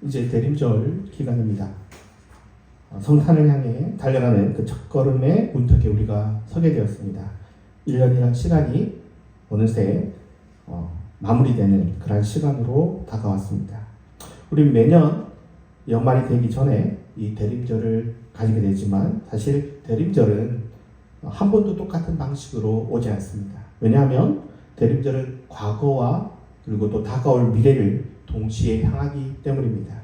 이제 대림절 기간입니다. 성탄을 향해 달려가는 그 첫걸음의 문턱에 우리가 서게 되었습니다. 1년이란 시간이 어느새 마무리되는 그런 시간으로 다가왔습니다. 우리 매년 연말이 되기 전에 이 대림절을 가지게 되지만 사실 대림절은 한 번도 똑같은 방식으로 오지 않습니다. 왜냐하면 대림절은 과거와 그리고 또 다가올 미래를 동시에 향하기 때문입니다.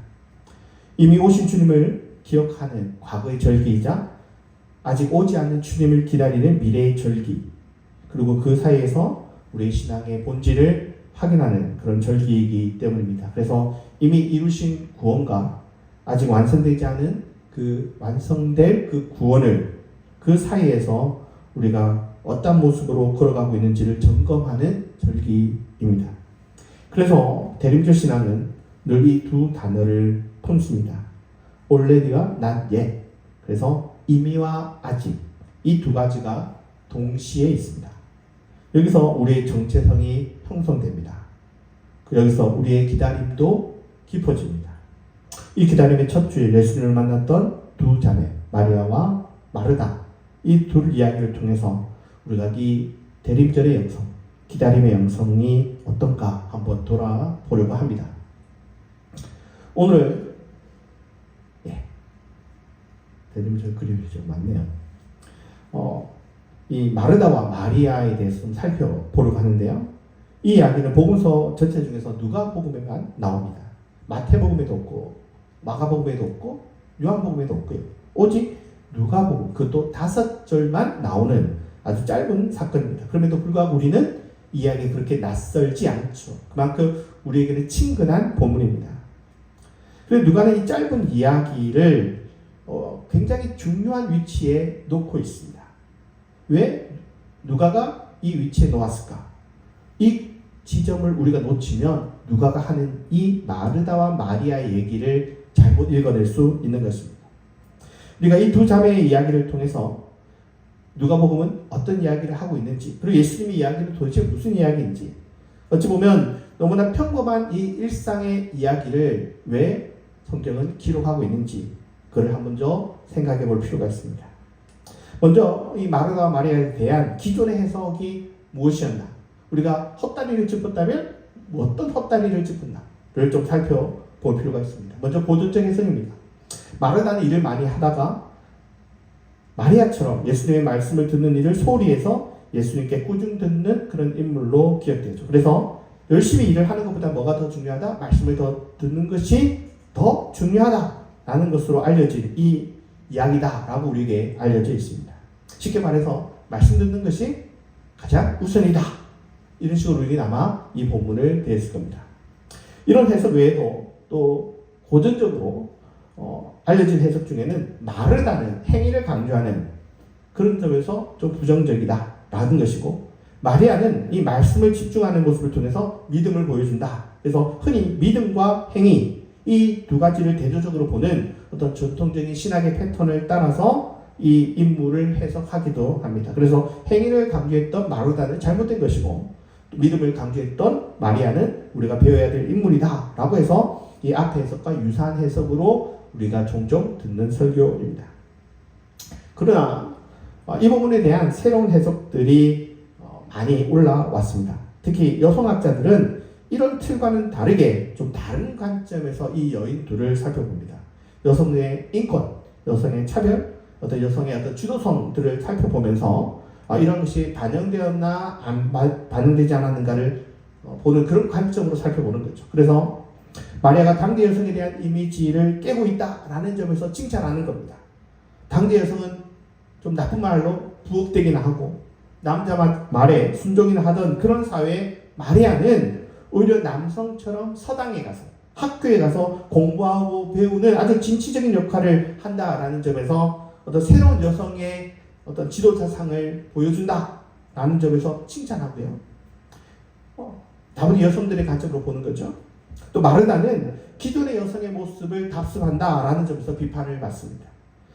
이미 오신 주님을 기억하는 과거의 절기이자 아직 오지 않는 주님을 기다리는 미래의 절기, 그리고 그 사이에서 우리의 신앙의 본질을 확인하는 그런 절기이기 때문입니다. 그래서 이미 이루신 구원과 아직 완성되지 않은 그 완성될 그 구원을 그 사이에서 우리가 어떤 모습으로 걸어가고 있는지를 점검하는 절기입니다. 그래서 대림절 신앙은 늘 이 두 단어를 품습니다. already와 not yet. 그래서 이미와 아직, 이 두 가지가 동시에 있습니다. 여기서 우리의 정체성이 형성됩니다. 여기서 우리의 기다림도 깊어집니다. 이 기다림의 첫 주에 예수님을 만났던 두 자매 마리아와 마르다, 이 둘 이야기를 통해서 우리가 이 대림절의 영성, 기다림의 영성이 어떤가 한번 돌아보려고 합니다. 오늘 대림절 그림이 좀 많네요. 이 마르다와 마리아에 대해서 좀 살펴보려고 하는데요. 이 이야기는 복음서 전체 중에서 누가복음에만 나옵니다. 마태복음에도 없고 마가복음에도 없고 요한복음에도 없고요. 오직 누가복음, 그것도 5절만 나오는 아주 짧은 사건입니다. 그럼에도 불구하고 우리는 이 이야기 그렇게 낯설지 않죠. 그만큼 우리에게는 친근한 본문입니다. 그래서 누가는 이 짧은 이야기를 굉장히 중요한 위치에 놓고 있습니다. 왜 누가가 이 위치에 놓았을까? 이 지점을 우리가 놓치면 누가가 하는 이 마르다와 마리아의 얘기를 잘못 읽어낼 수 있는 것입니다. 우리가 이 두 자매의 이야기를 통해서 누가복음은 어떤 이야기를 하고 있는지, 그리고 예수님의 이야기는 도대체 무슨 이야기인지, 어찌 보면 너무나 평범한 이 일상의 이야기를 왜 성경은 기록하고 있는지 그걸 한 번 더 생각해 볼 필요가 있습니다. 먼저 이 마르다와 마리아에 대한 기존의 해석이 무엇이었나, 우리가 헛다리를 짚었다면 어떤 헛다리를 짚었나를 좀 살펴볼 필요가 있습니다. 먼저 고전적 해석입니다. 마르다는 일을 많이 하다가 마리아처럼 예수님의 말씀을 듣는 일을 소홀히 해서 예수님께 꾸중 듣는 그런 인물로 기억되죠. 그래서 열심히 일을 하는 것보다 뭐가 더 중요하다? 말씀을 더 듣는 것이 더 중요하다라는 것으로 알려진 이 이야기다라고 우리에게 알려져 있습니다. 쉽게 말해서 말씀 듣는 것이 가장 우선이다, 이런 식으로 우리는 아마 이 본문을 대했을 겁니다. 이런 해석 외에도 또 고전적으로 알려진 해석 중에는 마르다는 행위를 강조하는 그런 점에서 좀 부정적이다 라는 것이고, 마리아는 이 말씀을 집중하는 모습을 통해서 믿음을 보여준다. 그래서 흔히 믿음과 행위, 이 두 가지를 대조적으로 보는 어떤 전통적인 신학의 패턴을 따라서 이 인물을 해석하기도 합니다. 그래서 행위를 강조했던 마르다는 잘못된 것이고, 믿음을 강조했던 마리아는 우리가 배워야 될 인물이다 라고 해서 이 앞의 해석과 유사한 해석으로 우리가 종종 듣는 설교입니다. 그러나 이 부분에 대한 새로운 해석들이 많이 올라왔습니다. 특히 여성학자들은 이런 틀과는 다르게 좀 다른 관점에서 이 여인 둘을 살펴봅니다. 여성의 인권, 여성의 차별, 어떤 여성의 어떤 주도성들을 살펴보면서 이런 것이 반영되었나 안 반영되지 않았는가를 보는 그런 관점으로 살펴보는 거죠. 그래서 마리아가 당대 여성에 대한 이미지를 깨고 있다라는 점에서 칭찬하는 겁니다. 당대 여성은 좀 나쁜 말로 부엌대기나 하고 남자 말에 순종이나 하던 그런 사회에 마리아는 오히려 남성처럼 서당에 가서 학교에 가서 공부하고 배우는 아주 진취적인 역할을 한다라는 점에서 어떤 새로운 여성의 어떤 지도자상을 보여준다라는 점에서 칭찬하고요. 다분히 여성들의 관점으로 보는 거죠. 또 마르다는 기존의 여성의 모습을 답습한다라는 점에서 비판을 받습니다.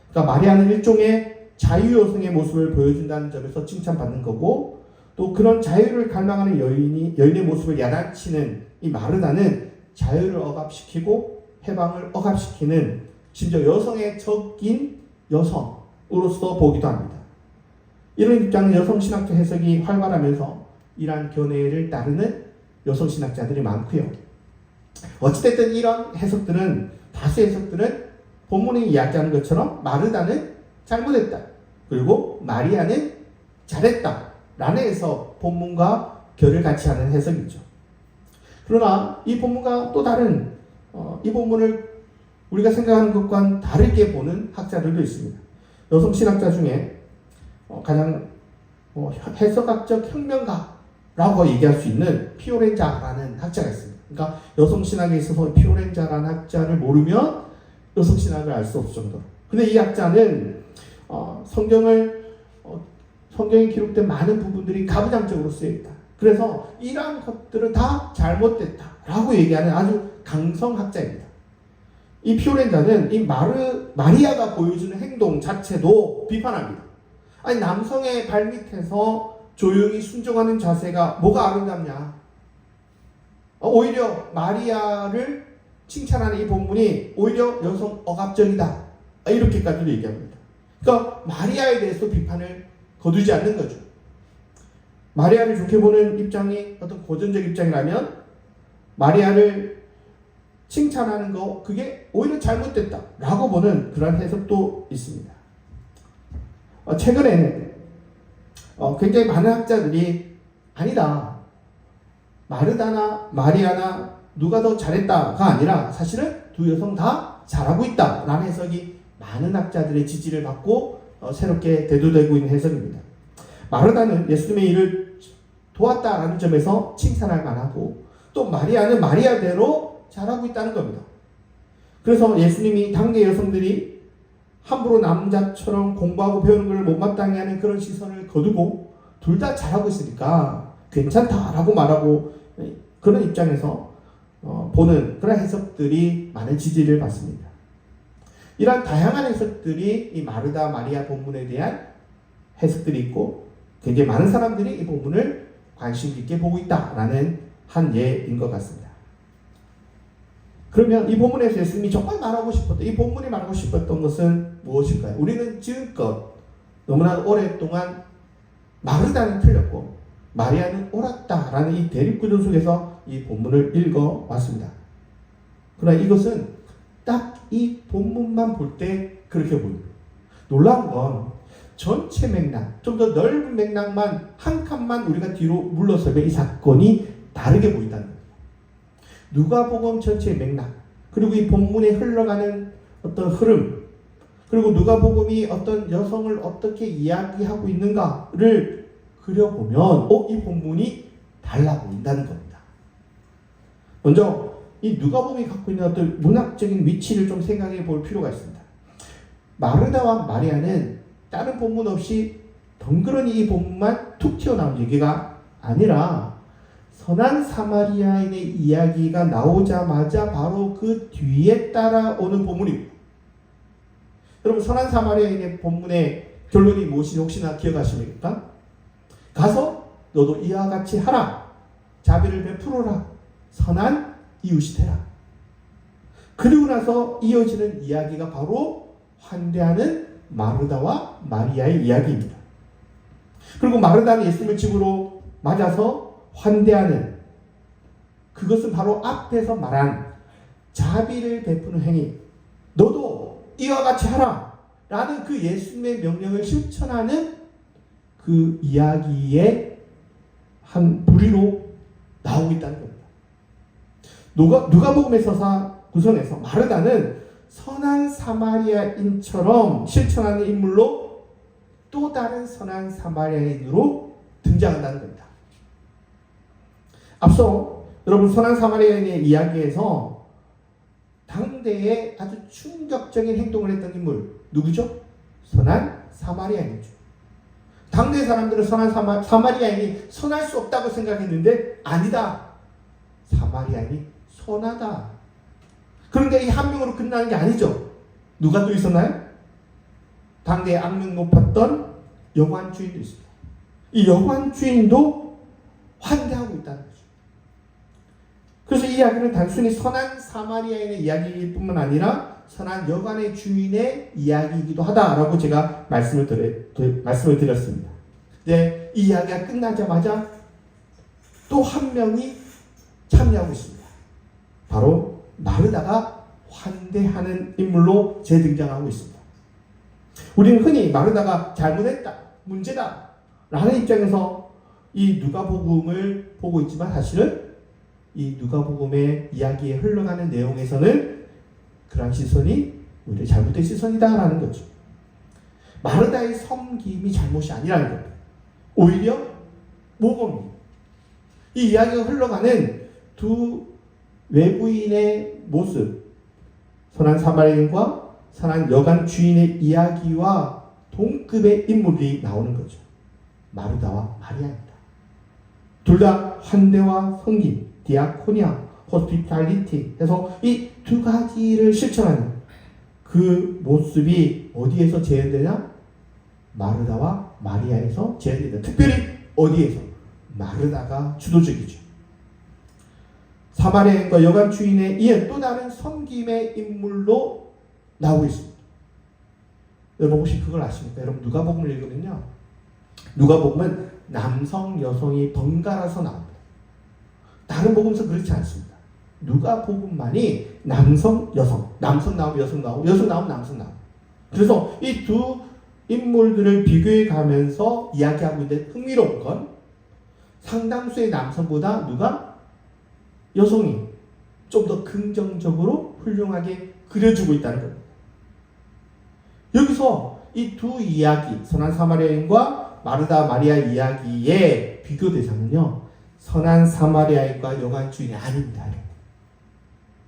그러니까 마리아는 일종의 자유 여성의 모습을 보여준다는 점에서 칭찬받는 거고, 또 그런 자유를 갈망하는 여인의 모습을 야단치는 이 마르다는 자유를 억압시키고 해방을 억압시키는 심지어 여성의 적인 여성으로서 보기도 합니다. 이런 입장은 여성신학적 해석이 활발하면서 이러한 견해를 따르는 여성신학자들이 많고요. 어찌됐든 이런 해석들은, 다수 해석들은 본문에 이야기하는 것처럼 마르다는 잘못했다, 그리고 마리아는 잘했다 라는 해석, 본문과 결을 같이 하는 해석이죠. 그러나 이 본문과 또 다른 이 본문을 우리가 생각하는 것과는 다르게 보는 학자들도 있습니다. 여성신학자 중에 가장 해석학적 혁명가라고 얘기할 수 있는 피오렌자라는 학자가 있습니다. 그러니까 여성신학에 있어서 피오렌자라는 학자를 모르면 여성신학을 알 수 없을 정도로. 근데 이 학자는 성경에 기록된 많은 부분들이 가부장적으로 쓰여있다. 그래서 이러한 것들은 다 잘못됐다라고 얘기하는 아주 강성학자입니다. 이 피오렌자는 이 마리아가 보여주는 행동 자체도 비판합니다. 아니, 남성의 발밑에서 조용히 순종하는 자세가 뭐가 아름답냐? 오히려 마리아를 칭찬하는 이 본문이 오히려 여성 억압적이다, 이렇게까지도 얘기합니다. 그러니까 마리아에 대해서 비판을 거두지 않는 거죠. 마리아를 좋게 보는 입장이 어떤 고전적 입장이라면 마리아를 칭찬하는 거, 그게 오히려 잘못됐다 라고 보는 그런 해석도 있습니다. 최근에는 굉장히 많은 학자들이 아니다, 마르다나 마리아나 누가 더 잘했다가 아니라 사실은 두 여성 다 잘하고 있다 라는 해석이 많은 학자들의 지지를 받고 새롭게 대두되고 있는 해석입니다. 마르다는 예수님의 일을 도왔다라는 점에서 칭찬할 만하고, 또 마리아는 마리아대로 잘하고 있다는 겁니다. 그래서 예수님이 당대 여성들이 함부로 남자처럼 공부하고 배우는 걸 못마땅해 하는 그런 시선을 거두고 둘 다 잘하고 있으니까 괜찮다라고 말하고, 그런 입장에서 보는 그런 해석들이 많은 지지를 받습니다. 이러한 다양한 해석들이 이 마르다 마리아 본문에 대한 해석들이 있고, 굉장히 많은 사람들이 이 본문을 관심 있게 보고 있다라는 한 예인 것 같습니다. 그러면 이 본문에서 예수님이 정말 말하고 싶었던, 이 본문이 말하고 싶었던 것은 무엇일까요? 우리는 지금껏 너무나 오랫동안 마르다는 틀렸고 마리아는 옳았다라는 이 대립구조 속에서 이 본문을 읽어왔습니다. 그러나 이것은 딱 이 본문만 볼 때 그렇게 보입니다. 놀라운 건 전체 맥락, 좀 더 넓은 맥락만 한 칸만 우리가 뒤로 물러서면 이 사건이 다르게 보인다는 겁니다. 누가복음 전체의 맥락, 그리고 이 본문에 흘러가는 어떤 흐름, 그리고 누가복음이 어떤 여성을 어떻게 이야기하고 있는가를 그려보면 이 본문이 달라 보인다는 겁니다. 먼저 이 누가복음이 갖고 있는 어떤 문학적인 위치를 좀 생각해 볼 필요가 있습니다. 마르다와 마리아는 다른 본문 없이 덩그러니 이 본문만 툭 튀어나온 얘기가 아니라 선한 사마리아인의 이야기가 나오자마자 바로 그 뒤에 따라오는 본문입니다. 여러분, 선한 사마리아인의 본문의 결론이 무엇인지 혹시나 기억하십니까? 가서 너도 이와 같이 하라, 자비를 베풀어라, 선한 이웃이 되라. 그리고 나서 이어지는 이야기가 바로 환대하는 마르다와 마리아의 이야기입니다. 그리고 마르다는 예수님을 집으로 맞아서 환대하는, 그것은 바로 앞에서 말한 자비를 베푸는 행위, 너도 이와 같이 하라 라는 그 예수님의 명령을 실천하는 그 이야기의 한 부리로 나오고 있다는 겁니다. 누가복음의 서사 구성에서 마르다는 선한 사마리아인처럼 실천하는 인물로 또 다른 선한 사마리아인으로 등장한다는 겁니다. 앞서 여러분, 선한 사마리아인의 이야기에서 당대에 아주 충격적인 행동을 했던 인물 누구죠? 선한 사마리아인이죠. 당대 사람들은 선한 사마리아인이 선할 수 없다고 생각했는데 아니다, 사마리아인이 선하다. 그런데 이 한 명으로 끝나는 게 아니죠. 누가 또 있었나요? 당대에 악명 높았던 여관 주인도 있습니다. 이 여관 주인도 환대하고 있다는 거죠. 그래서 이 이야기는 단순히 선한 사마리아인의 이야기일 뿐만 아니라 선한 여관의 주인의 이야기이기도 하다라고 제가 말씀을 드렸습니다. 이제 이 이야기가 끝나자마자 또 한 명이 참여하고 있습니다. 바로 마르다가 환대하는 인물로 재등장하고 있습니다. 우리는 흔히 마르다가 잘못했다, 문제다 라는 입장에서 이 누가복음을 보고 있지만 사실은 이 누가복음의 이야기에 흘러가는 내용에서는 그러한 시선이 오히려 잘못된 시선이다라는 거죠. 마르다의 섬김이 잘못이 아니라는 겁니다. 오히려 모범이 이 이야기가 흘러가는 두 외부인의 모습, 선한 사마리아인과 선한 여관 주인의 이야기와 동급의 인물이 나오는 거죠. 마르다와 마리아입니다. 둘 다 환대와 섬김, 디아코니아, 호스피탈리티 해서 이 두 가지를 실천하는 그 모습이 어디에서 재현되냐? 마르다와 마리아에서 재현된다. 특별히 어디에서? 마르다가 주도적이죠. 사마리아인과 여관 주인에 이은 또 다른 섬김의 인물로 나오고 있습니다. 여러분 혹시 그걸 아십니까? 여러분 누가복음을 읽으면요, 누가복음은 남성 여성이 번갈아서 나옵니다. 다른 복음서 그렇지 않습니다. 누가복음만이 남성 여성, 남성 나오면 여성 나오고 여성 나오면 남성 나오고, 그래서 이 두 인물들을 비교해 가면서 이야기하고 있는데 흥미로운 건 상당수의 남성보다 누가? 여성이 좀 더 긍정적으로 훌륭하게 그려주고 있다는 겁니다. 여기서 이 두 이야기, 선한 사마리아인과 마르다 마리아 이야기의 비교 대상은요, 선한 사마리아인과 여관 주인이 아닙니다.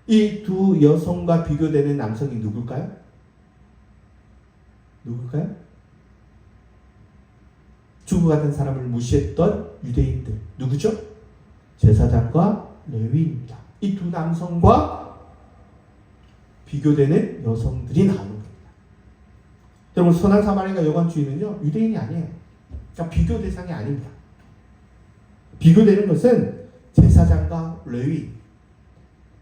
이 두 여성과 비교되는 남성이 누굴까요? 누굴까요? 주부 같은 사람을 무시했던 유대인들. 누구죠? 제사장과 레위인입니다. 이 두 남성과 비교되는 여성들이 나오는 겁니다. 여러분 선한 사마리아인과 여관 주인은요, 유대인이 아니에요. 그러니까 비교 대상이 아닙니다. 비교되는 것은 제사장과 레위,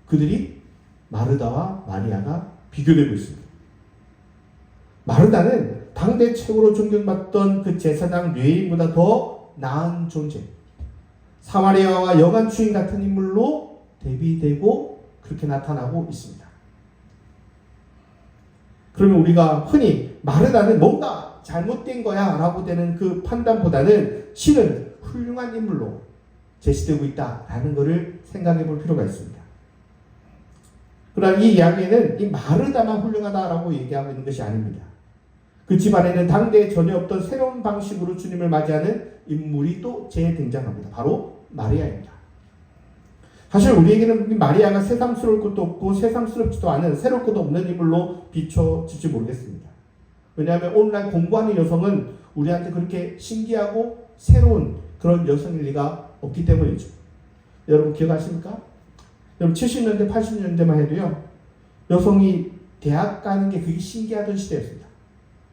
그들이 마르다와 마리아가 비교되고 있습니다. 마르다는 당대 최고로 존경받던 그 제사장 레위보다 더 나은 존재, 사마리아와 여관 주인 같은 인물로 대비되고 그렇게 나타나고 있습니다. 그러면 우리가 흔히 마르다는 뭔가 잘못된 거야 라고 되는 그 판단보다는 신은 훌륭한 인물로 제시되고 있다라는 것을 생각해 볼 필요가 있습니다. 그러나 이 이야기에는 이 마르다만 훌륭하다라고 얘기하고 있는 것이 아닙니다. 그 집안에는 당대에 전혀 없던 새로운 방식으로 주님을 맞이하는 인물이 또 재등장합니다. 바로 마리아입니다. 사실 우리에게는 마리아가 새삼스러울 것도 없고 새삼스럽지도 않은 새로울 것도 없는 인물로 비춰질지 모르겠습니다. 왜냐하면 오늘날 공부하는 여성은 우리한테 그렇게 신기하고 새로운 그런 여성일 리가 없기 때문이죠. 여러분 기억하십니까? 여러분 70년대 80년대만 해도요, 여성이 대학 가는 게 그게 신기하던 시대였습니다.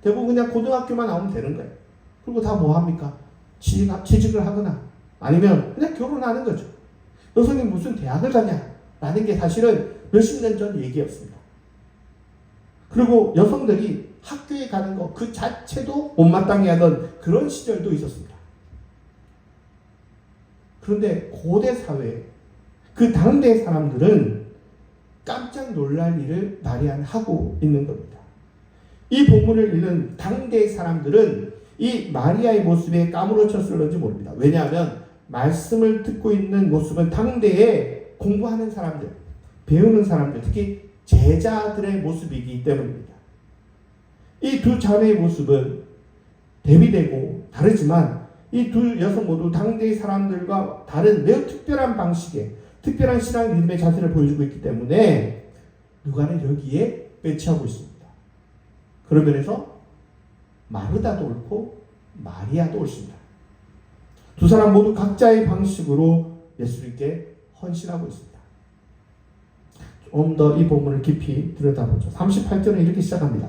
대부분 그냥 고등학교만 나오면 되는 거예요. 그리고 다 뭐 합니까? 취직을 하거나 아니면 그냥 결혼하는 거죠. 여성이 무슨 대학을 가냐 라는 게 사실은 몇십 년 전 얘기였습니다. 그리고 여성들이 학교에 가는 것 그 자체도 못마땅해 하던 그런 시절도 있었습니다. 그런데 고대 사회, 그 당대 사람들은 깜짝 놀랄 일을 마리아는 하고 있는 겁니다. 이 본문을 읽는 당대 사람들은 이 마리아의 모습에 까무러쳤을런지 모릅니다. 왜냐하면 말씀을 듣고 있는 모습은 당대에 공부하는 사람들, 배우는 사람들, 특히 제자들의 모습이기 때문입니다. 이 두 자매의 모습은 대비되고 다르지만 이 두 여성 모두 당대의 사람들과 다른 매우 특별한 방식의 특별한 신앙 믿음의 자세를 보여주고 있기 때문에 누가는 여기에 배치하고 있습니다. 그런 면에서 마르다도 옳고 마리아도 옳습니다. 두 사람 모두 각자의 방식으로 예수님께 헌신하고 있습니다. 좀 더 이 본문을 깊이 들여다보죠. 38절은 이렇게 시작합니다.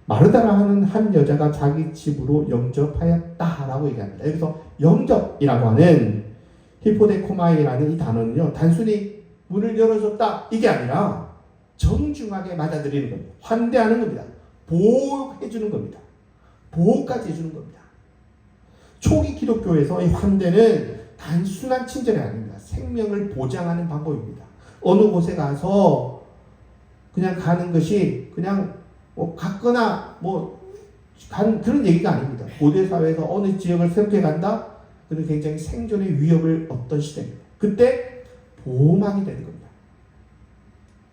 마르다라 하는 한 여자가 자기 집으로 영접하였다라고 얘기합니다. 여기서 영접이라고 하는 히포데코마이라는 이 단어는요, 단순히 문을 열어줬다 이게 아니라 정중하게 맞아들이는 겁니다. 환대하는 겁니다. 보호해주는 겁니다. 보호까지 해주는 겁니다. 초기 기독교에서 이 환대는 단순한 친절이 아닙니다. 생명을 보장하는 방법입니다. 어느 곳에 가서 그냥 가는 것이 그냥 갔거나 간 그런 얘기가 아닙니다. 고대 사회에서 어느 지역을 새롭게 간다? 그는 굉장히 생존의 위협을 얻던 시대입니다. 그때 보호막이 되는 겁니다.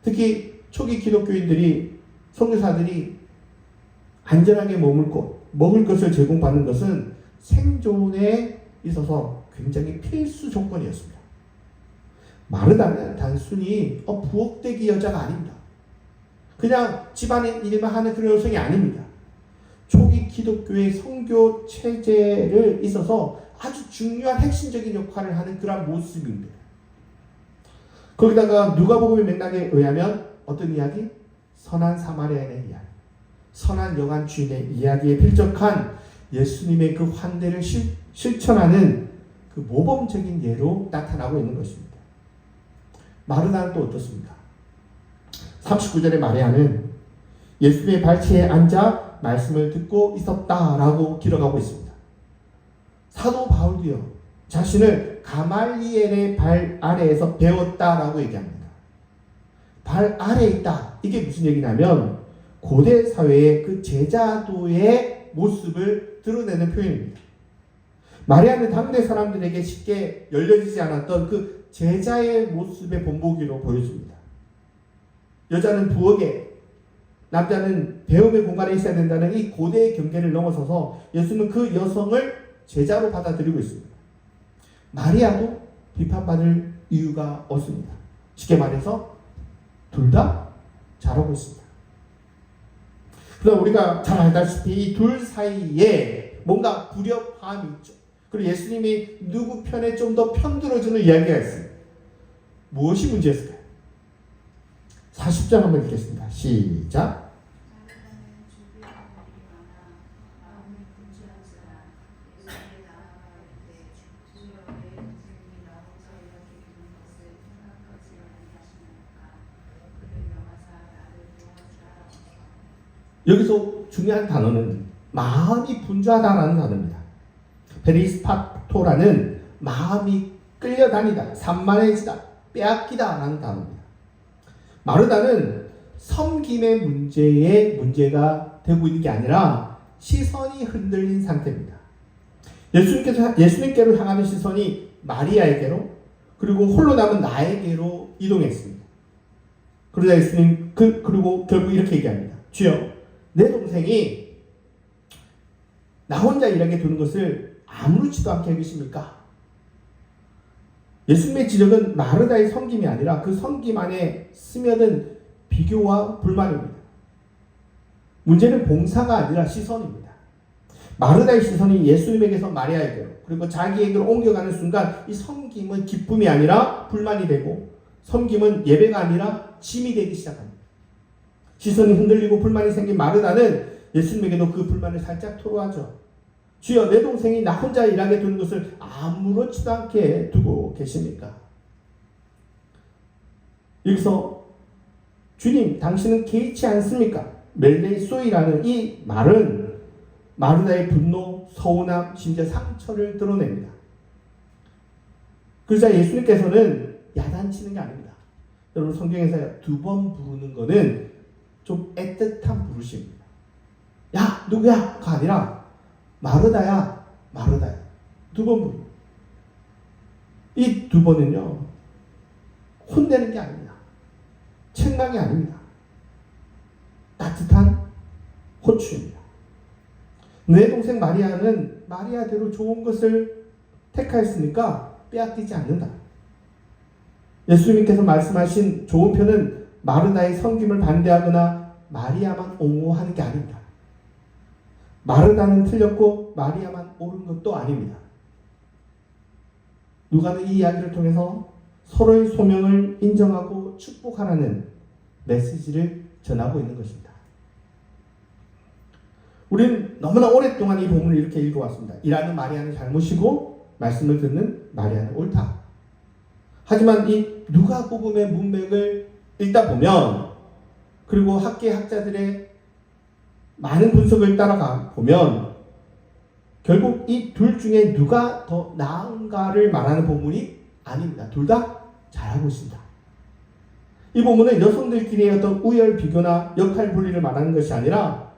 특히 초기 기독교인들이, 선교사들이 안전하게 머물 곳, 먹을 것을 제공받는 것은 생존에 있어서 굉장히 필수 조건이었습니다. 마르다는 단순히 부엌대기 여자가 아닙니다. 그냥 집안의 일만 하는 그런 여성이 아닙니다. 초기 기독교의 선교 체제를 있어서 아주 중요한 핵심적인 역할을 하는 그런 모습입니다. 거기다가 누가복음의 맥락에 의하면 어떤 이야기? 선한 사마리아인의 이야기, 선한 여관 주인의 이야기에 필적한 예수님의 그 환대를 실천하는 그 모범적인 예로 나타나고 있는 것입니다. 마르다는 또 어떻습니까? 39절의 마리아는 예수님의 발치에 앉아 말씀을 듣고 있었다라고 기록하고 있습니다. 사도 바울도요, 자신을 가말리엘의 발 아래에서 배웠다라고 얘기합니다. 발 아래에 있다. 이게 무슨 얘기냐면 고대 사회의 그 제자도의 모습을 드러내는 표현입니다. 마리아는 당대 사람들에게 쉽게 열려지지 않았던 그 제자의 모습의 본보기로 보여집니다. 여자는 부엌에, 남자는 배움의 공간에 있어야 된다는 이 고대의 경계를 넘어서서 예수는 그 여성을 제자로 받아들이고 있습니다. 마리아도 비판받을 이유가 없습니다. 쉽게 말해서 둘 다 잘하고 있습니다. 그러나 우리가 잘 알다시피 이 둘 사이에 뭔가 불협화음이 있죠. 그리고 예수님이 누구 편에 좀 더 편들어주는 이야기가 있어요. 무엇이 문제였을까요? 40장 한번 읽겠습니다. 시작. 여기서 중요한 단어는 마음이 분주하다라는 단어입니다. 페리스파토라는 마음이 끌려다니다, 산만해지다, 빼앗기다라는 단어입니다. 마르다는 섬김의 문제가 되고 있는 게 아니라 시선이 흔들린 상태입니다. 예수님께로 향하는 시선이 마리아에게로, 그리고 홀로 남은 나에게로 이동했습니다. 그러자 예수님 그리고 결국 이렇게 얘기합니다. 주여, 내 동생이 나 혼자 일하게 두는 것을 아무렇지도 않게 여기십니까? 예수님의 지적은 마르다의 섬김이 아니라 그 섬김 안에 스며든 비교와 불만입니다. 문제는 봉사가 아니라 시선입니다. 마르다의 시선이 예수님에게서 마리아에게로, 그리고 자기에게로 옮겨가는 순간 이 섬김은 기쁨이 아니라 불만이 되고, 섬김은 예배가 아니라 짐이 되기 시작합니다. 시선이 흔들리고 불만이 생긴 마르다는 예수님에게도 그 불만을 살짝 토로하죠. 주여, 내 동생이 나 혼자 일하게 두는 것을 아무렇지도 않게 두고 계십니까? 여기서 주님, 당신은 개의치 않습니까? 멜레소이라는 이 말은 마르다의 분노, 서운함, 심지어 상처를 드러냅니다. 그러자 예수님께서는 야단치는 게 아닙니다. 여러분, 성경에서 두 번 부르는 거는 좀 애틋한 부르심입니다. 야, 누구야? 가 아니라 마르다야, 마르다야. 두 번 부릅니다. 이 두 번은요, 혼내는 게 아닙니다. 책망이 아닙니다. 따뜻한 호추입니다. 내 동생 마리아는 마리아대로 좋은 것을 택하였으니까 빼앗기지 않는다. 예수님께서 말씀하신 좋은 편은 마르다의 섬김을 반대하거나 마리아만 옹호하는 게 아닙니다. 마르다는 틀렸고 마리아만 옳은 것도 아닙니다. 누가는 이 이야기를 통해서 서로의 소명을 인정하고 축복하라는 메시지를 전하고 있는 것입니다. 우리는 너무나 오랫동안 이 본문을 이렇게 읽어왔습니다. 일하는 마리아는 잘못이고 말씀을 듣는 마리아는 옳다. 하지만 이 누가복음의 문맥을 읽다 보면, 그리고 학계 학자들의 많은 분석을 따라가 보면 결국 이 둘 중에 누가 더 나은가를 말하는 본문이 아닙니다. 둘 다 잘하고 있습니다. 이 본문은 여성들끼리의 어떤 우열 비교나 역할 분리를 말하는 것이 아니라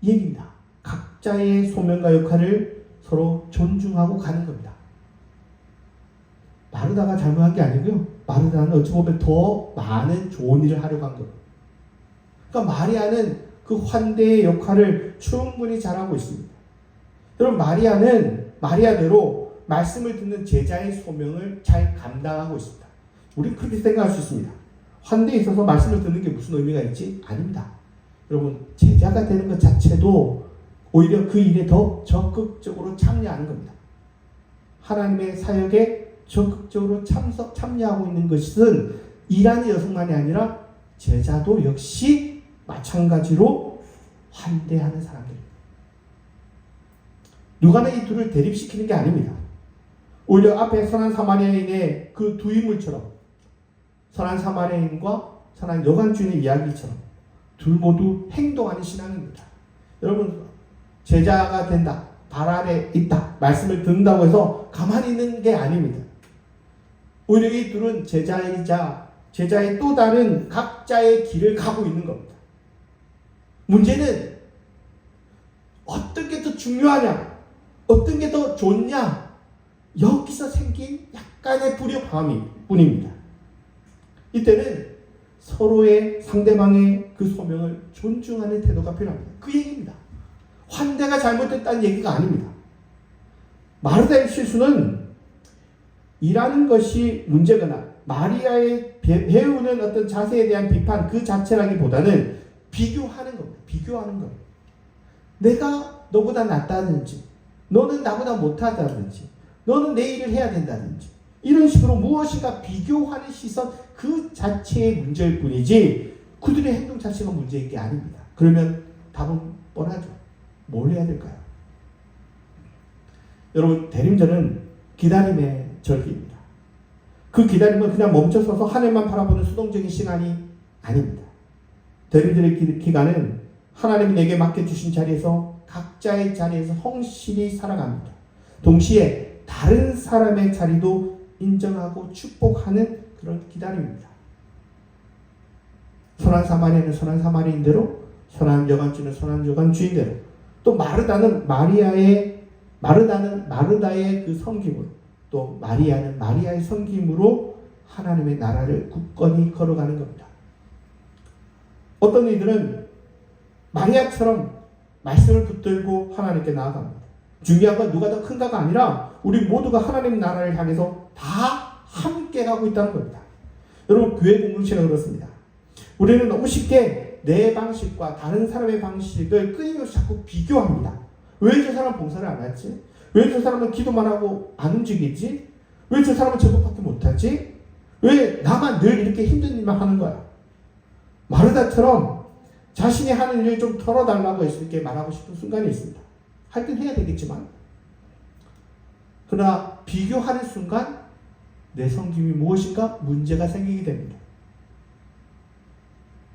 이 얘기입니다. 각자의 소명과 역할을 서로 존중하고 가는 겁니다. 마르다가 잘못한 게 아니고요. 마르다는 어찌 보면 더 많은 좋은 일을 하려고 한 거예요. 그러니까 마리아는 그 환대의 역할을 충분히 잘하고 있습니다. 여러분, 마리아는 마리아대로 말씀을 듣는 제자의 소명을 잘 감당하고 있습니다. 우리는 그렇게 생각할 수 있습니다. 환대에 있어서 말씀을 듣는 게 무슨 의미가 있지? 아닙니다. 여러분, 제자가 되는 것 자체도 오히려 그 일에 더 적극적으로 참여하는 겁니다. 하나님의 사역에 적극적으로 참여하고 있는 것은 일하는 여성만이 아니라 제자도 역시 마찬가지로 환대하는 사람들입니다. 누가는 이 둘을 대립시키는 게 아닙니다. 오히려 앞에 선한 사마리아인의 그 두 인물처럼, 선한 사마리아인과 선한 여관주인의 이야기처럼 둘 모두 행동하는 신앙입니다. 여러분, 제자가 된다, 발 아래 있다, 말씀을 듣는다고 해서 가만히 있는 게 아닙니다. 오히려 이 둘은 제자이자 제자의 또 다른 각자의 길을 가고 있는 겁니다. 문제는 어떤 게 더 중요하냐, 어떤 게 더 좋냐, 여기서 생긴 약간의 불협화음일 뿐입니다. 이때는 서로의 상대방의 그 소명을 존중하는 태도가 필요합니다. 그 얘기입니다. 환대가 잘못됐다는 얘기가 아닙니다. 마르다의 실수는 일하는 것이 문제거나 마리아의 배우는 어떤 자세에 대한 비판 그 자체라기보다는 비교하는 겁니다. 비교하는 거예요. 내가 너보다 낫다든지, 너는 나보다 못하다든지, 너는 내 일을 해야 된다든지, 이런 식으로 무엇인가 비교하는 시선 그 자체의 문제일 뿐이지 그들의 행동 자체가 문제인 게 아닙니다. 그러면 답은 뻔하죠. 뭘 해야 될까요? 여러분, 대림절은 기다림의 절기입니다. 그 기다림은 그냥 멈춰서서 하늘만 바라보는 수동적인 시간이 아닙니다. 대림절의 기간은 하나님이 내게 맡겨주신 자리에서 각자의 자리에서 성실히 살아갑니다. 동시에 다른 사람의 자리도 인정하고 축복하는 그런 기다림입니다. 선한 사마리아는 선한 사마리인대로, 선한 여관주는 선한 여관주인대로, 또 마르다는 마르다의 그 섬김으로, 또 마리아는 마리아의 섬김으로 하나님의 나라를 굳건히 걸어가는 겁니다. 어떤 이들은 마리아처럼 말씀을 붙들고 하나님께 나아갑니다. 중요한 건 누가 더 큰가가 아니라 우리 모두가 하나님 나라를 향해서 다 함께 가고 있다는 겁니다. 여러분, 교회 공동체가 그렇습니다. 우리는 너무 쉽게 내 방식과 다른 사람의 방식을 끊임없이 자꾸 비교합니다. 왜 저 사람 봉사를 안 하지? 왜 저 사람은 기도만 하고 안 움직이지? 왜 저 사람은 저것밖에 못하지? 왜 나만 늘 이렇게 힘든 일만 하는 거야? 마르다처럼 자신이 하는 일을 좀 털어달라고 이렇게 말하고 싶은 순간이 있습니다. 할 땐 해야 되겠지만, 그러나 비교하는 순간 내 섬김이 무엇인가 문제가 생기게 됩니다.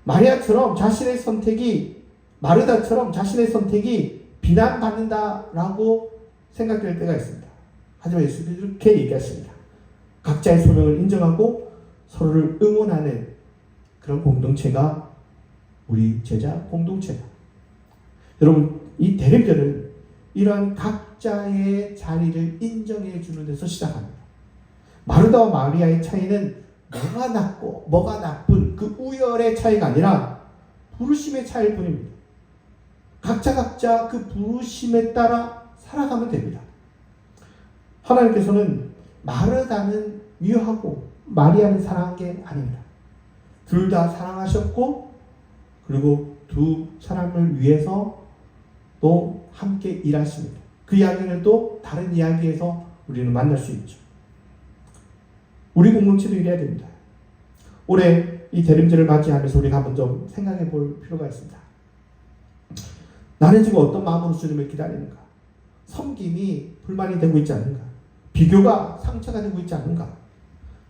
마르다처럼 자신의 선택이 비난받는다라고 생각될 때가 있습니다. 하지만 예수님은 이렇게 얘기하십니다. 각자의 소명을 인정하고 서로를 응원하는 그런 공동체가 우리 제자 공동체다. 여러분, 이 대림절은 이러한 각자의 자리를 인정해 주는 데서 시작합니다. 마르다와 마리아의 차이는 뭐가 낫고 뭐가 나쁜 그 우열의 차이가 아니라 부르심의 차이일 뿐입니다. 각자 그 부르심에 따라 살아가면 됩니다. 하나님께서는 마르다는 미워하고 마리아는 사랑한 게 아닙니다. 둘 다 사랑하셨고, 그리고 두 사람을 위해서 또 함께 일하십니다. 그 이야기는 또 다른 이야기에서 우리는 만날 수 있죠. 우리 공동체도 이래야 됩니다. 올해 이 대림절을 맞이하면서 우리가 한번 좀 생각해 볼 필요가 있습니다. 나는 지금 어떤 마음으로 주님을 기다리는가? 섬김이 불만이 되고 있지 않은가? 비교가 상처가 되고 있지 않은가?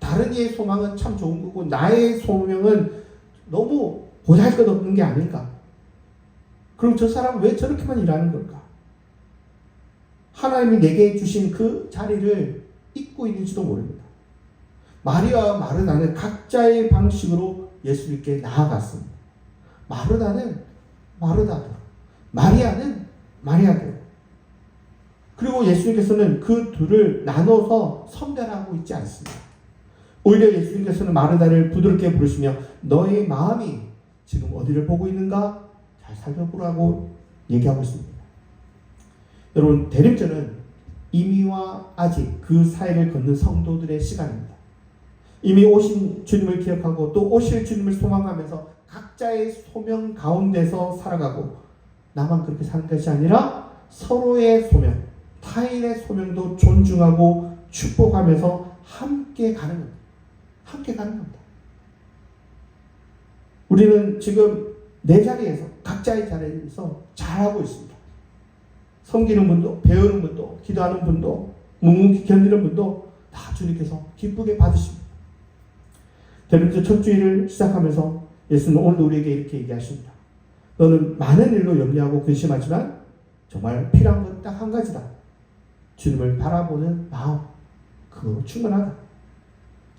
다른 이의 소망은 참 좋은 거고 나의 소명은 너무 보잘것없는 게 아닐까? 그럼 저 사람은 왜 저렇게만 일하는 걸까? 하나님이 내게 주신 그 자리를 잊고 있는지도 모릅니다. 마리아와 마르다는 각자의 방식으로 예수님께 나아갔습니다. 마르다는 마르다대로, 마리아는 마리아대로. 그리고 예수님께서는 그 둘을 나눠서 선별하고 있지 않습니다. 오히려 예수님께서는 마르다를 부드럽게 부르시며 너의 마음이 지금 어디를 보고 있는가 잘 살펴보라고 얘기하고 있습니다. 여러분, 대림절은 이미와 아직 그 사이를 걷는 성도들의 시간입니다. 이미 오신 주님을 기억하고 또 오실 주님을 소망하면서 각자의 소명 가운데서 살아가고 나만 그렇게 사는 것이 아니라 서로의 소명, 타인의 소명도 존중하고 축복하면서 함께 가는 겁니다. 함께 가는 겁니다. 우리는 지금 내 자리에서 각자의 자리에서 잘하고 있습니다. 섬기는 분도, 배우는 분도, 기도하는 분도, 묵묵히 견디는 분도 다 주님께서 기쁘게 받으십니다. 대림절 첫 주일을 시작하면서 예수는 오늘도 우리에게 이렇게 얘기하십니다. 너는 많은 일로 염려하고 근심하지만 정말 필요한 건 딱 한 가지다. 주님을 바라보는 마음, 그거 충분하다.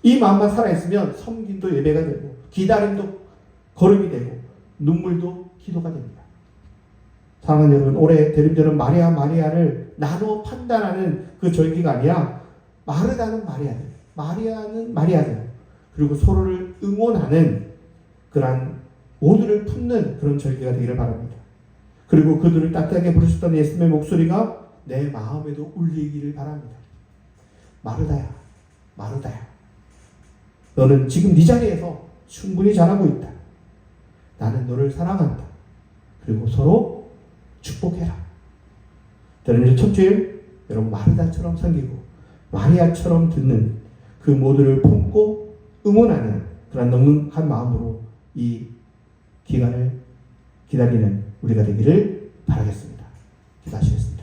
이 마음만 살아있으면 섬김도 예배가 되고 기다림도 걸음이 되고 눈물도 기도가 됩니다. 사랑하는 여러분, 올해 대림절은 마리아를 나눠 판단하는 그 절기가 아니라 마르다는 마리아들, 마리아는 마리아들, 그리고 서로를 응원하는 그러한 모두를 품는 그런 절기가 되기를 바랍니다. 그리고 그들을 따뜻하게 부르셨던 예수님의 목소리가 내 마음에도 울리기를 바랍니다. 마르다야, 마르다야, 너는 지금 네 자리에서 충분히 잘하고 있다. 나는 너를 사랑한다. 그리고 서로 축복해라. 여러분, 첫 주일 여러분 마르다처럼 섬기고 마리아처럼 듣는 그 모두를 품고 응원하는 그런 넉넉한 마음으로 이 기간을 기다리는 우리가 되기를 바라겠습니다. 기도하시겠습니다.